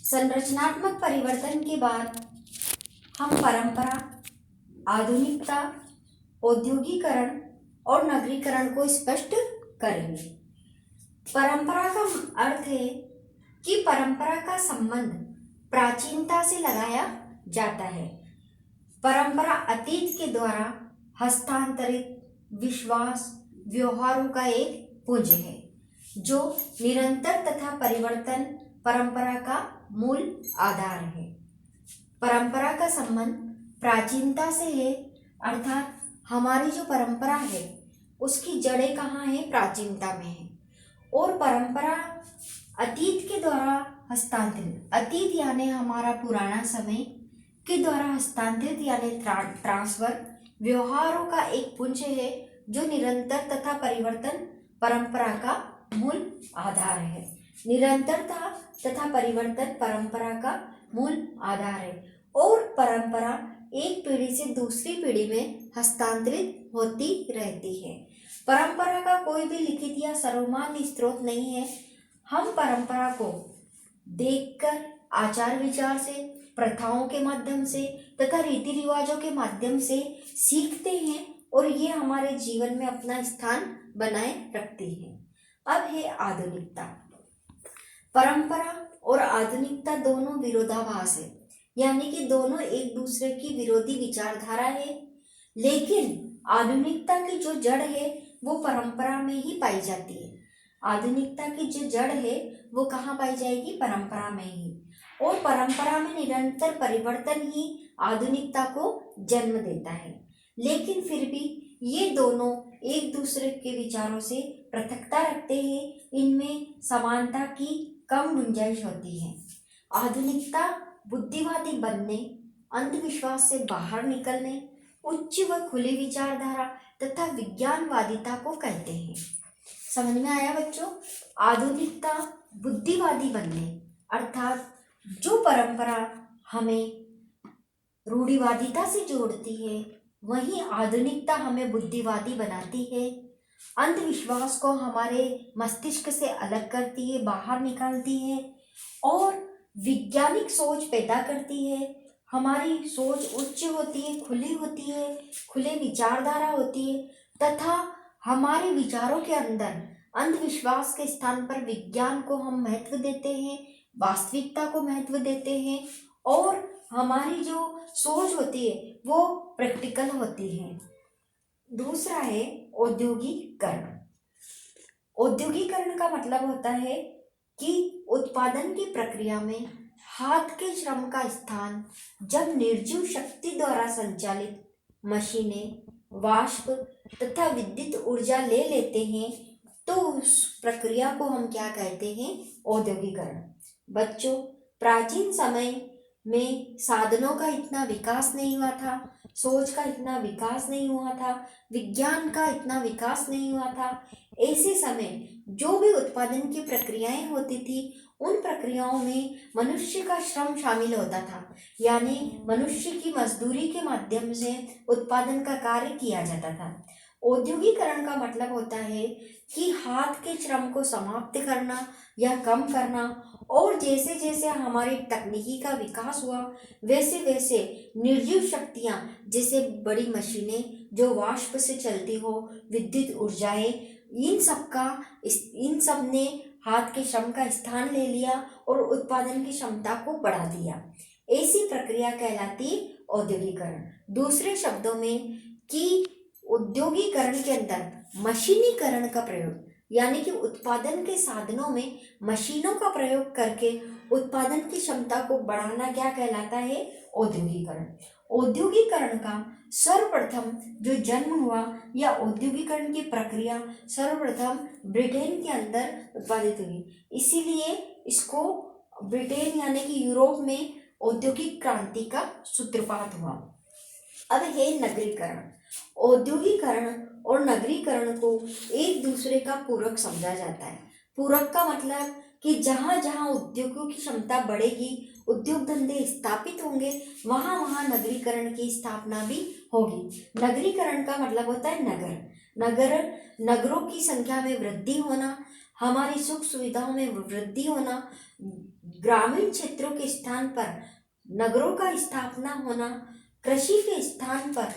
संरचनात्मक परिवर्तन के बाद हम परंपरा, आधुनिकता, औद्योगिकरण और नगरीकरण को स्पष्ट करेंगे। परंपरा का अर्थ है कि परंपरा का संबंध प्राचीनता से लगाया जाता है। परंपरा अतीत के द्वारा हस्तांतरित विश्वास व्यवहारों का एक पुंज है जो निरंतर तथा परिवर्तन परंपरा का मूल आधार है। परंपरा का संबंध प्राचीनता से है, अर्थात हमारी जो परंपरा है उसकी जड़ें कहाँ है? प्राचीनता में है। और परंपरा अतीत के द्वारा हस्तांतरित, अतीत यानी हमारा पुराना समय के द्वारा हस्तांतरित यानी ट्रांसफर व्यवहारों का एक पुंज है जो निरंतर तथा परिवर्तन परंपरा का मूल आधार है। निरंतरता तथा परिवर्तन परंपरा का मूल आधार है और परंपरा एक पीढ़ी से दूसरी पीढ़ी में हस्तांतरित होती रहती है। परंपरा का कोई भी लिखित या सर्वमान्य स्रोत नहीं है। हम परंपरा को देखकर, आचार विचार से, प्रथाओं के माध्यम से तथा रीति रिवाजों के माध्यम से सीखते हैं और ये हमारे जीवन में अपना स्थान बनाए रखती है। अब है आधुनिकता। परंपरा और आधुनिकता दोनों विरोधाभास है, यानी कि दोनों एक दूसरे की विरोधी विचारधारा है। लेकिन आधुनिकता की जो जड़ है वो परंपरा में ही पाई जाती है। आधुनिकता की जो जड़ है वो कहाँ पाई जाएगी? परंपरा में ही। और परंपरा में निरंतर परिवर्तन ही आधुनिकता को जन्म देता है। लेकिन फिर भी ये दोनों एक दूसरे के विचारों से पृथकता रखते हैं। इनमें समानता की कम गुंजाइश होती है। आधुनिकता बुद्धिवादी बनने, अंधविश्वास से बाहर निकलने, उच्च व खुली विचारधारा तथा विज्ञानवादिता को कहते हैं। समझ में आया बच्चों? आधुनिकता बुद्धिवादी बनने, अर्थात जो परंपरा हमें रूढ़िवादिता से जोड़ती है वहीं आधुनिकता हमें बुद्धिवादी बनाती है। अंधविश्वास को हमारे मस्तिष्क से अलग करती है, बाहर निकालती है और वैज्ञानिक सोच पैदा करती है। हमारी सोच उच्च होती है, खुली होती है, खुले विचारधारा होती है तथा हमारे विचारों के अंदर अंधविश्वास के स्थान पर विज्ञान को हम महत्व देते हैं, वास्तविकता को महत्व देते हैं और हमारी जो सोच होती है वो प्रैक्टिकल होती है। दूसरा है औद्योगिकरण। औद्योगिकरण का मतलब होता है कि उत्पादन की प्रक्रिया में हाथ के श्रम का स्थान जब निर्जीव शक्ति द्वारा संचालित मशीनें, वाष्प तथा विद्युत ऊर्जा ले लेते हैं तो उस प्रक्रिया को हम क्या कहते हैं? औद्योगिकरण। बच्चों, प्राचीन समय में साधनों का इतना विकास नहीं हुआ था, सोच का इतना विकास नहीं हुआ था, विज्ञान का इतना विकास नहीं हुआ था। ऐसे समय जो भी उत्पादन की प्रक्रियाएं होती थी उन प्रक्रियाओं में मनुष्य का श्रम शामिल होता था, यानी मनुष्य की मजदूरी के माध्यम से उत्पादन का कार्य किया जाता था। औद्योगिकरण का मतलब होता है कि हाथ के श्रम को समाप्त करना या कम करना और जैसे जैसे हमारी तकनीकी का विकास हुआ वैसे वैसे निर्जीव शक्तियाँ जैसे बड़ी मशीनें जो वाष्प से चलती हो, विद्युत ऊर्जाएं, इन सब ने हाथ के श्रम का स्थान ले लिया और उत्पादन की क्षमता को बढ़ा दिया। ऐसी प्रक्रिया कहलाती औद्योगिकरण। दूसरे शब्दों में कि औद्योगिकरण के अंदर मशीनीकरण का प्रयोग, यानी कि उत्पादन के साधनों में मशीनों का प्रयोग करके उत्पादन की क्षमता को बढ़ाना क्या कहलाता है? औद्योगिकरण। औद्योगिकरण का सर्वप्रथम जो जन्म हुआ या औद्योगिकरण की प्रक्रिया सर्वप्रथम ब्रिटेन के अंदर उत्पादित हुई, इसीलिए इसको ब्रिटेन यानी कि यूरोप में औद्योगिक क्रांति का सूत्रपात हुआ। अब है नगरीकरण। औद्योगिकरण और नगरीकरण को एक दूसरे का पूरक समझा जाता है। पूरक का मतलब कि जहाँ जहाँ उद्योगों की क्षमता बढ़ेगी, उद्योग धंधे स्थापित होंगे, वहाँ वहाँ नगरीकरण की स्थापना भी होगी। नगरीकरण का मतलब होता है नगरों की संख्या में वृद्धि होना, हमारी सुख सुविधाओं में वृद्धि होना, ग्रामीण क्षेत्रों के स्थान पर नगरों का स्थापना होना, कृषि के स्थान पर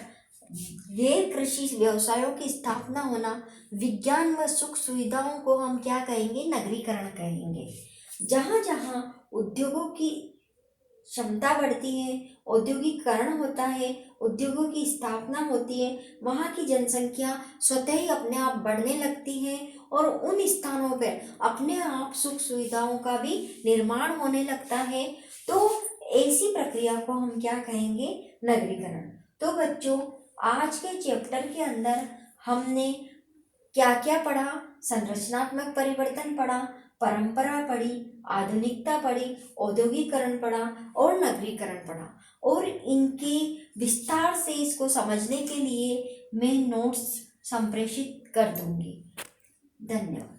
गैर कृषि व्यवसायों की स्थापना होना, विज्ञान व सुख सुविधाओं को हम क्या कहेंगे, नगरीकरण कहेंगे। जहाँ जहाँ उद्योगों की क्षमता बढ़ती है, औद्योगिकरण होता है, उद्योगों की स्थापना होती है, वहाँ की जनसंख्या स्वतः ही अपने आप बढ़ने लगती है और उन स्थानों पर अपने आप सुख सुविधाओं का भी निर्माण होने लगता है। तो ऐसी प्रक्रिया को हम क्या कहेंगे, नगरीकरण। तो बच्चों, आज के चैप्टर के अंदर हमने क्या क्या पढ़ा, संरचनात्मक परिवर्तन पढ़ा, परंपरा पढ़ी, आधुनिकता पढ़ी, औद्योगिकरण पढ़ा और नगरीकरण पढ़ा। और इनके विस्तार से इसको समझने के लिए मैं नोट्स संप्रेषित कर दूंगी। धन्यवाद।